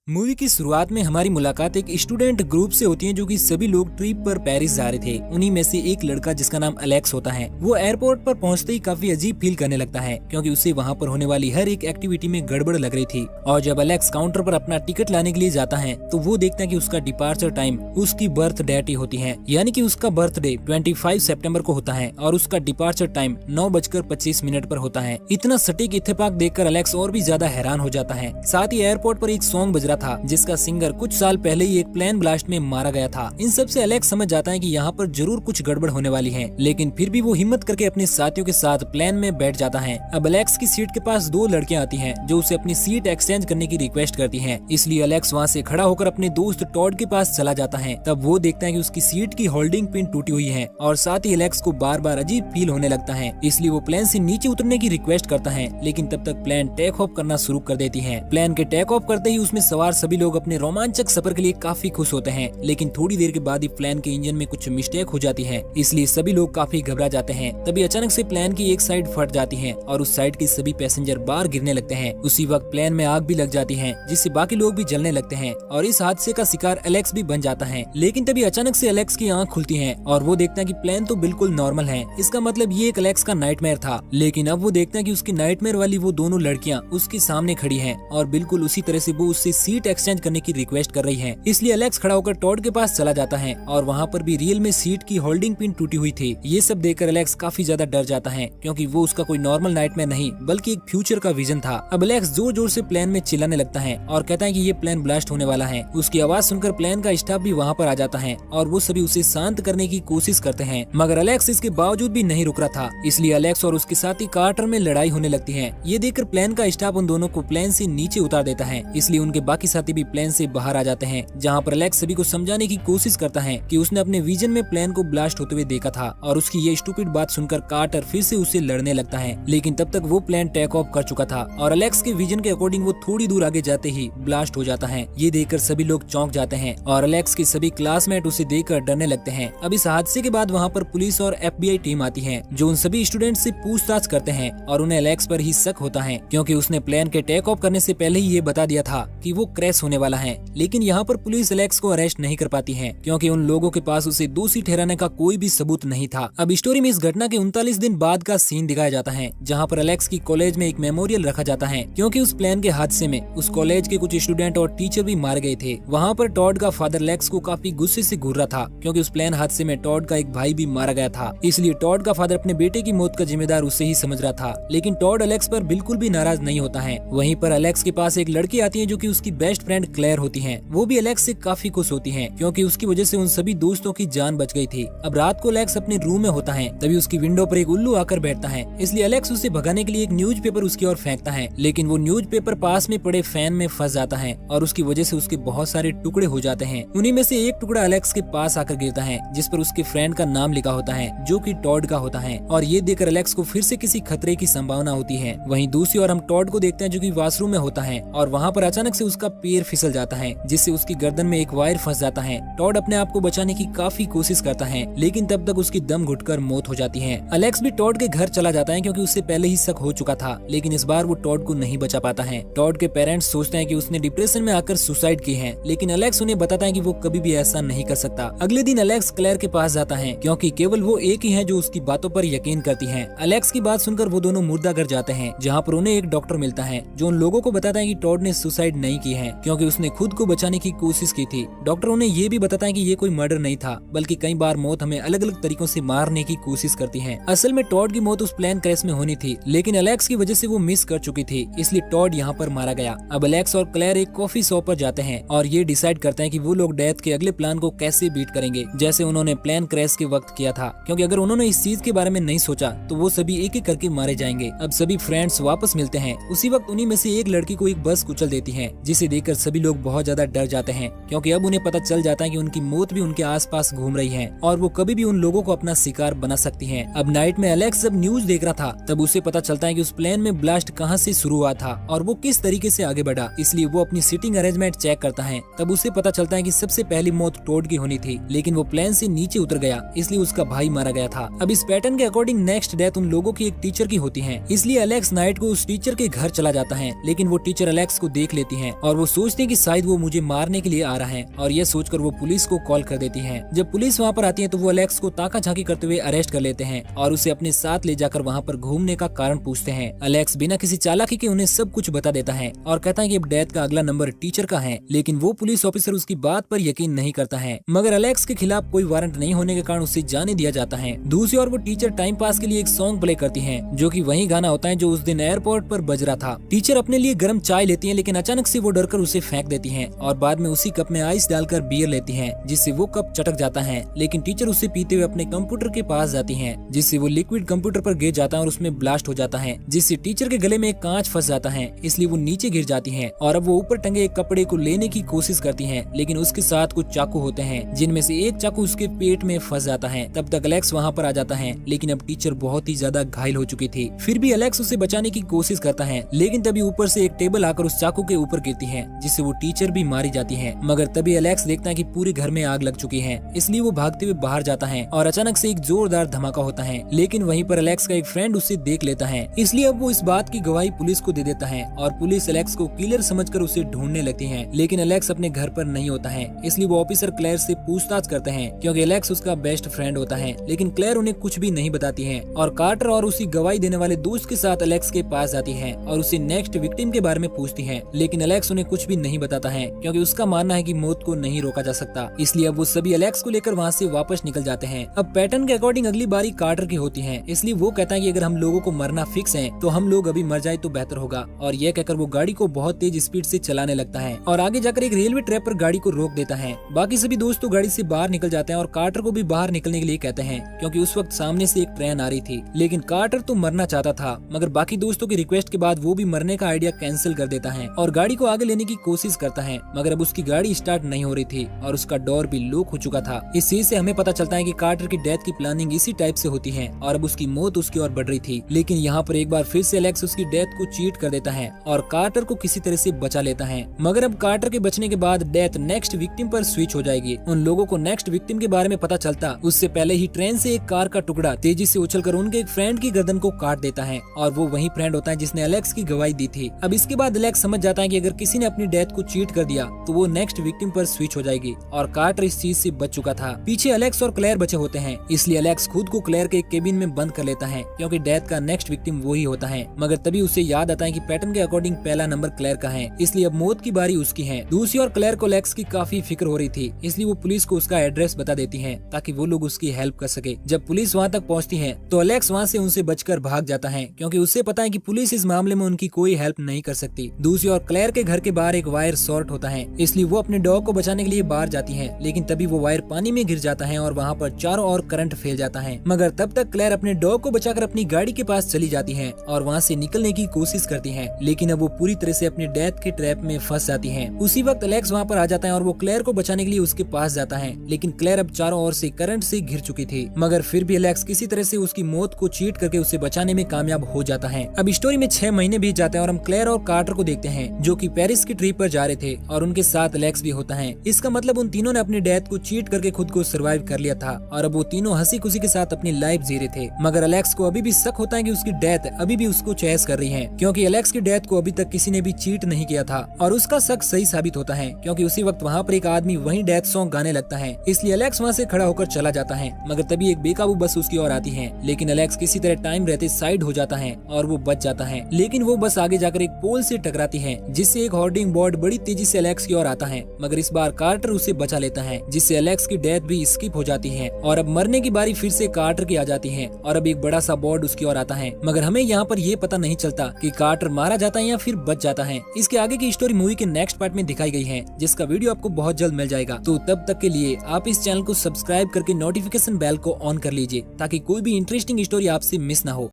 Movie की शुरुआत में हमारी मुलाकात एक स्टूडेंट ग्रुप से होती है जो कि सभी लोग ट्रिप पर पेरिस जा रहे थे। उन्हीं में से एक लड़का जिसका नाम अलेक्स होता है, वो एयरपोर्ट पर पहुंचते ही काफी अजीब फील करने लगता है क्योंकि उसे वहां पर होने वाली हर एक एक्टिविटी में गड़बड़ लग रही थी। और जब अलेक्स काउंटर पर अपना टिकट लाने के लिए जाता है तो वो देखता है कि उसका डिपार्चर टाइम उसकी बर्थ डेट ही होती है, यानी कि उसका बर्थडे 25 सितंबर को होता है और उसका डिपार्चर टाइम 9:25 पर होता है। इतना सटीक इत्तेफाक देखकर अलेक्स और भी ज्यादा हैरान हो जाता है। साथ ही एयरपोर्ट पर एक सॉन्ग बज रहा था जिसका सिंगर कुछ साल पहले ही एक प्लेन ब्लास्ट में मारा गया था। इन सब से अलेक्स समझ जाता है कि यहाँ पर जरूर कुछ गड़बड़ होने वाली है, लेकिन फिर भी वो हिम्मत करके अपने साथियों के साथ प्लेन में बैठ जाता है। अब अलेक्स की सीट के पास दो लड़कियां आती हैं जो उसे अपनी सीट एक्सचेंज करने की रिक्वेस्ट करती हैं। इसलिए अलेक्स वहाँ से खड़ा होकर अपने दोस्त टॉड के पास चला जाता है। तब वो देखता है कि उसकी सीट की होल्डिंग पिन टूटी हुई है और साथ ही अलेक्स को बार बार अजीब फील होने लगता है। इसलिए वो प्लेन से नीचे उतरने की रिक्वेस्ट करता है, लेकिन तब तक प्लेन टेक ऑफ करना शुरू कर देती है। प्लेन के टेक ऑफ करते ही उसमें सवार सभी लोग अपने रोमांचक सफर के लिए काफी खुश होते हैं, लेकिन थोड़ी देर के बाद ही प्लेन के इंजन में कुछ मिस्टेक हो जाती है, इसलिए सभी लोग काफी घबरा जाते हैं। तभी अचानक से प्लेन की एक साइड फट जाती है और उस साइड के सभी पैसेंजर बाहर गिरने लगते हैं। उसी वक्त प्लेन में आग भी लग जाती है जिससे बाकी लोग भी जलने लगते हैं और इस हादसे का शिकार अलेक्स भी बन जाता है। लेकिन तभी अचानक से अलेक्स की आंख खुलती है और वो देखता है कि प्लेन तो बिल्कुल नॉर्मल है। इसका मतलब ये एक अलेक्स का नाइटमेयर था। लेकिन अब वो देखता है कि उसकी नाइटमेयर वाली वो दोनों लड़कियां उसके सामने खड़ी हैं और बिल्कुल उसी तरह से वो उससे सीट एक्सचेंज करने की रिक्वेस्ट कर रही है। इसलिए अलेक्स खड़ा होकर टॉड के पास चला जाता है और वहाँ पर भी रियल में सीट की होल्डिंग पिन टूटी हुई थी। ये सब देखकर अलेक्स काफी ज्यादा डर जाता है क्योंकि वो उसका कोई नॉर्मल नाइटमेयर नहीं बल्कि एक फ्यूचर का विजन था। अब अलेक्स जोर जोर से प्लेन में चिल्लाने लगता है और कहता है कि ये प्लेन ब्लास्ट होने वाला है। उसकी आवाज सुनकर प्लेन का स्टाफ भी वहाँ पर आ जाता है और वो सभी उसे शांत करने की कोशिश करते हैं, मगर अलेक्स इसके बावजूद भी नहीं रुक रहा था। इसलिए अलेक्स और उसके साथी कार्टर में लड़ाई होने लगती है। ये देखकर प्लेन का स्टाफ उन दोनों को प्लेन से नीचे उतार देता है। इसलिए उनके बाकी साथी भी प्लेन से बाहर आ जाते हैं, जहाँ पर अलेक्स सभी को समझाने की कोशिश करता है कि उसने अपने विजन में प्लेन को ब्लास्ट होते हुए देखा था और उसकी ये स्टूपिड बात सुनकर कार्टर फिर से उससे लड़ने लगता है। लेकिन तब तक वो प्लेन टेक ऑफ कर चुका था और अलेक्स के विजन के अकॉर्डिंग वो थोड़ी दूर आगे जाते ही ब्लास्ट हो जाता है। ये देखकर सभी लोग चौंक जाते हैं और अलेक्स के सभी क्लासमेट उसे देखकर डरने लगते हैं। अब इस हादसे के बाद वहाँ पर पुलिस और FBI टीम आती है जो उन सभी स्टूडेंट से पूछताछ करते हैं और उन्हें अलेक्स पर ही शक होता है क्योंकि उसने प्लेन के टेक ऑफ करने से पहले ही ये बता दिया था कि वो क्रैश होने वाला है। लेकिन यहाँ पर पुलिस अलेक्स को अरेस्ट नहीं कर पाती है क्योंकि उन लोगों के पास उसे दोषी ठहराने का कोई भी सबूत नहीं था। अब स्टोरी में इस घटना के 39 दिन बाद का सीन दिखाया जाता है जहाँ पर अलेक्स की कॉलेज में एक मेमोरियल रखा जाता है क्योंकि उस प्लेन के हादसे में उस कॉलेज के कुछ स्टूडेंट और टीचर भी मार गए थे। वहाँ पर टॉड का फादर अलेक्स को काफी गुस्से से घूर रहा था क्योंकि उस प्लेन हादसे में टॉड का एक भाई भी मारा गया था। इसलिए टॉड का फादर अपने बेटे की मौत का जिम्मेदार उसे ही समझ रहा था। लेकिन टॉड अलेक्स पर बिल्कुल भी नाराज नहीं होता है। वहीं पर अलेक्स के पास एक लड़की आती है जो कि उसकी बेस्ट फ्रेंड क्लेयर होती है। वो भी अलेक्स से काफी खुश होती है क्योंकि उसकी वजह से उन सभी दोस्तों की जान बच गई थी। अब रात को अलेक्स अपने रूम में होता है, तभी उसकी विंडो पर एक उल्लू आकर बैठता है। इसलिए अलेक्स उसे भगाने के लिए एक न्यूज़पेपर उसकी ओर फेंकता है, लेकिन वो न्यूज़पेपर पास में पड़े फैन में फंस जाता है और उसकी वजह से उसके बहुत सारे टुकड़े हो जाते हैं। उन्हीं में से एक टुकड़ा अलेक्स के पास आकर गिरता है जिस पर उसके फ्रेंड का नाम लिखा होता है जो कि टॉड का होता है और ये देखकर अलेक्स को फिर से किसी खतरे की संभावना होती है। वहीं दूसरी ओर हम टॉड को देखते हैं जो कि वॉशरूम में होता है और वहाँ पर अचानक से उसका पैर फिसल जाता है जिससे उसकी गर्दन में एक वायर फंस जाता है। टॉड अपने आप को बचाने की काफी कोशिश करता है लेकिन तब तक उसकी दम घुटकर मौत हो जाती है। अलेक्स भी टॉड के घर चला जाता है क्योंकि उससे पहले ही शक हो चुका था, लेकिन इस बार वो टॉड को नहीं बचा पाता है। टॉड के पेरेंट्स सोचते हैं कि उसने डिप्रेशन में आकर सुसाइड की है, लेकिन अलेक्स उन्हें बताता है कि वो कभी भी ऐसा नहीं कर सकता। अगले दिन अलेक्स क्लेयर के पास जाता है क्योंकि केवल वो एक ही है जो उसकी बातों पर यकीन करती है। अलेक्स की बात सुनकर वो दोनों मुर्दाघर जाते हैं जहाँ पर उन्हें एक डॉक्टर मिलता है जो उन लोगों को बताता है कि टॉड ने सुसाइड नहीं की है क्योंकि उसने खुद को बचाने की कोशिश की थी। डॉक्टर उन्हें ये भी बताता है कि ये कोई मर्डर नहीं था बल्कि कई बार मौत हमें अलग अलग तरीकों से मारने की कोशिश करती है। असल में टॉड की मौत उस प्लेन क्रैश में होनी थी, लेकिन अलेक्स की वजह से वो मिस कर चुकी थी, इसलिए टॉड यहाँ पर मारा गया। अब अलेक्स और क्लेयर एक कॉफी शॉप पर जाते हैं और ये डिसाइड करते हैं कि वो लोग डेथ के अगले प्लान को कैसे बीट करेंगे जैसे उन्होंने प्लेन क्रैश के वक्त किया था, क्योंकि अगर उन्होंने इस चीज के बारे में नहीं सोचा तो वो सभी एक एक करके मारे जाएंगे। अब सभी फ्रेंड्स वापस मिलते हैं। उसी वक्त उन्हीं में से एक लड़की को एक बस कुचल देती है जिसे देखकर सभी लोग बहुत ज्यादा डर जाते हैं क्योंकि अब उन्हें पता चल जाता है कि उनकी मौत भी उनके आसपास घूम रही है और वो कभी भी उन लोगों को अपना शिकार बना सकती है। अब नाइट में अलेक्स जब न्यूज देख रहा था तब उसे पता चलता है कि उस प्लेन में ब्लास्ट कहां से शुरू हुआ था और वो किस तरीके से आगे बढ़ा। इसलिए वो अपनी सीटिंग अरेंजमेंट चेक करता है। तब उसे पता चलता है कि सबसे पहली मौत टॉड की होनी थी, लेकिन वो प्लेन से नीचे उतर गया इसलिए उसका भाई मारा गया था। अब इस पैटर्न के अकॉर्डिंग नेक्स्ट डेथ उन लोगों की एक टीचर की होती है। इसलिए अलेक्स नाइट को उस टीचर के घर चला जाता है, लेकिन वो टीचर अलेक्स को देख लेती है और वो सोचते हैं कि शायद वो मुझे मारने के लिए आ रहा है, और यह सोचकर वो पुलिस को कॉल कर देती है। जब पुलिस वहाँ पर आती है तो वो अलेक्स को ताका झाकी करते हुए अरेस्ट कर लेते हैं और उसे अपने साथ ले जाकर वहाँ पर घूमने का कारण पूछते हैं। अलेक्स बिना किसी चालाकी के उन्हें सब कुछ बता देता है और कहता है कि अब डेथ का अगला नंबर टीचर का है, लेकिन वो पुलिस ऑफिसर उसकी बात पर यकीन नहीं करता है। मगर अलेक्स के खिलाफ कोई वारंट नहीं होने के कारण उसे जाने दिया जाता है। दूसरी ओर वो टीचर टाइम पास के लिए एक सॉन्ग प्ले करती है, जो कि वही गाना होता है जो उस दिन एयरपोर्ट पर बज रहा था। टीचर अपने लिए गर्म चाय लेती है, लेकिन अचानक से वो डरकर उसे फेंक देती है और बाद में उसी कप में आइस डालकर बियर लेती है, जिससे वो कप चटक जाता है। लेकिन टीचर उसे पीते हुए अपने कंप्यूटर के पास जाती है, जिससे वो लिक्विड कंप्यूटर पर गिर जाता है और उसमें ब्लास्ट हो जाता है, जिससे टीचर के गले में एक कांच फंस जाता है, इसलिए वो नीचे गिर जाती है। और अब वो ऊपर टंगे एक कपड़े को लेने की कोशिश करती है, लेकिन उसके साथ कुछ चाकू होते हैं, जिनमें से एक चाकू उसके पेट में फंस जाता है। तब तक अलेक्स वहाँ पर आ जाता है, लेकिन अब टीचर बहुत ही ज्यादा घायल हो चुकी थी। फिर भी अलेक्स उसे बचाने की कोशिश करता है, लेकिन तभी ऊपर से एक टेबल आकर उस चाकू के ऊपर गिरती है, जिससे वो टीचर भी मारी जाती है। मगर तभी अलेक्स देखता है कि पूरे घर में आग लग चुकी है, इसलिए वो भागते हुए बाहर जाता है और अचानक से एक जोरदार धमाका होता है। लेकिन वहीं पर अलेक्स का एक फ्रेंड उसे देख लेता है, इसलिए अब वो इस बात की गवाही पुलिस को दे देता है और पुलिस अलेक्स को किलर समझकर उसे ढूंढने लगती है। लेकिन अलेक्स अपने घर पर नहीं होता है, इसलिए वो ऑफिसर क्लेयर से पूछताछ करते हैं, क्योंकि अलेक्स उसका बेस्ट फ्रेंड होता है। लेकिन क्लेयर उन्हें कुछ भी नहीं बताती है और कार्टर और उसी गवाही देने वाले दोस्त के साथ अलेक्स के पास जाती है और उसे नेक्स्ट विक्टिम के बारे में पूछती है। लेकिन अलेक्स उन्हें कुछ भी नहीं बताता है, क्योंकि उसका मानना है कि मौत को नहीं रोका जा सकता। इसलिए अब वो सभी अलेक्स को लेकर वहाँ से वापस निकल जाते हैं। अब पैटर्न के अकॉर्डिंग अगली बारी कार्टर की होती है, इसलिए वो कहता है कि अगर हम लोगों को मरना फिक्स है तो हम लोग अभी मर जाए तो बेहतर होगा। और यह कहकर वो गाड़ी को बहुत तेज स्पीड से चलाने लगता है और आगे जाकर एक रेलवे ट्रैक पर गाड़ी को रोक देता है। बाकी सभी दोस्त तो गाड़ी से बाहर निकल जाते हैं और कार्टर को भी बाहर निकलने के लिए कहते हैं, क्योंकि उस वक्त सामने से एक ट्रेन आ रही थी। लेकिन कार्टर तो मरना चाहता था, मगर बाकी दोस्तों की रिक्वेस्ट के बाद वो भी मरने का आइडिया कैंसिल कर देता है और गाड़ी को आगे लेने की कोशिश करता है। मगर अब उसकी गाड़ी स्टार्ट नहीं हो रही थी और उसका डोर भी लॉक हो चुका था। इस चीज से हमें पता चलता है कि कार्टर की डेथ की प्लानिंग इसी टाइप से होती है और अब उसकी मौत उसकी ओर बढ़ रही थी। लेकिन यहाँ पर एक बार फिर से अलेक्स उसकी डेथ को चीट कर देता है और कार्टर को किसी तरह से बचा लेता है। मगर अब कार्टर के बचने के बाद डेथ नेक्स्ट विक्टिम पर स्विच हो जाएगी। उन लोगों को नेक्स्ट विक्टिम के बारे में पता चलता उससे पहले ही ट्रेन से एक कार का टुकड़ा तेजी से उछलकर उनके एक फ्रेंड की गर्दन को काट देता है और वो वही फ्रेंड होता है जिसने अलेक्स की गवाही दी थी। अब इसके बाद अलेक्स समझ जाता है कि अगर किसी ने अपनी डेथ को चीट कर दिया तो वो नेक्स्ट विक्टिम पर स्विच हो जाएगी और कार्टर इस चीज से बच चुका था। पीछे अलेक्स और क्लेयर बचे होते हैं, इसलिए अलेक्स खुद को क्लेयर के एक केबिन में बंद कर लेता है, क्योंकि डेथ का नेक्स्ट विक्टिम वही होता है। मगर तभी उसे याद आता है कि पैटर्न के अकॉर्डिंग पहला नंबर क्लेयर का है, इसलिए अब मौत की बारी उसकी है। दूसरी ओर क्लेयर को अलेक्स की काफी फिक्र हो रही थी, इसलिए वो पुलिस को उसका एड्रेस बता देती है ताकि वो लोग उसकी हेल्प कर सके। जब पुलिस वहाँ तक पहुँचती है तो अलेक्स वहाँ से उनसे बचकर भाग जाता है, क्योंकि उसे पता है कि पुलिस इस मामले में उनकी कोई हेल्प नहीं कर सकती। दूसरी ओर क्लेयर के घर के बाहर एक वायर शॉर्ट होता है, इसलिए वो अपने डॉग को बचाने के लिए बाहर जाती है, लेकिन तभी वो वायर पानी में गिर जाता है और वहाँ पर चारों ओर करंट फैल जाता है। मगर तब तक क्लेयर अपने डॉग को बचाकर अपनी गाड़ी के पास चली जाती है और वहाँ से निकलने की कोशिश करती है, लेकिन अब वो पूरी तरह से अपनी डेथ के ट्रैप में फंस जाती है। उसी वक्त अलेक्स वहाँ पर आ जाता है और वो क्लेयर को बचाने के लिए उसके पास जाता है, लेकिन क्लेयर अब चारों ओर से करंट से घिर चुकी थी। मगर फिर भी अलेक्स किसी तरह से उसकी मौत को चीट करके उसे बचाने में कामयाब हो जाता है। अब स्टोरी में 6 महीने बीत जाते हैं और हम क्लेयर और कार्टर को देखते हैं, जो कि पेरिस की ट्रिप पर जा रहे थे और उनके साथ अलेक्स भी होता है। इसका मतलब उन तीनों ने अपनी डेथ को चीट करके खुद को सर्वाइव कर लिया था और अब वो तीनों हंसी खुशी के साथ अपनी लाइफ जी रहे थे। मगर अलेक्स को अभी भी शक होता है कि उसकी डेथ अभी भी उसको चेस कर रही है, क्योंकि अलेक्स की डेथ को अभी तक किसी ने भी चीट नहीं किया था। और उसका शक सही साबित होता है, क्योंकि उसी वक्त वहाँ पर एक आदमी वही डेथ सॉन्ग गाने लगता है, इसलिए अलेक्स वहाँ से खड़ा होकर चला जाता है। मगर तभी एक बेकाबू बस उसकी ओर आती है, लेकिन अलेक्स किसी तरह टाइम रहते साइड हो जाता है और वो बच जाता है। लेकिन वो बस आगे जाकर एक पोल से टकराती है, जिससे एक होर्डिंग बोर्ड बड़ी तेजी से अलेक्स की ओर आता है। मगर इस बार कार्टर उसे बचा लेता है, जिससे अलेक्स की डेथ भी स्किप हो जाती है और अब मरने की बारी फिर से कार्टर की आ जाती है और अब एक बड़ा सा बोर्ड उसकी ओर आता है। मगर हमें यहाँ पर ये पता नहीं चलता कि कार्टर मारा जाता है या फिर बच जाता है। इसके आगे की स्टोरी मूवी के नेक्स्ट पार्ट में दिखाई गई है, जिसका वीडियो आपको बहुत जल्द मिल जाएगा। तो तब तक के लिए आप इस चैनल को सब्सक्राइब करके नोटिफिकेशन बेल को ऑन कर लीजिए, ताकि कोई भी इंटरेस्टिंग स्टोरी आपसे मिस ना हो।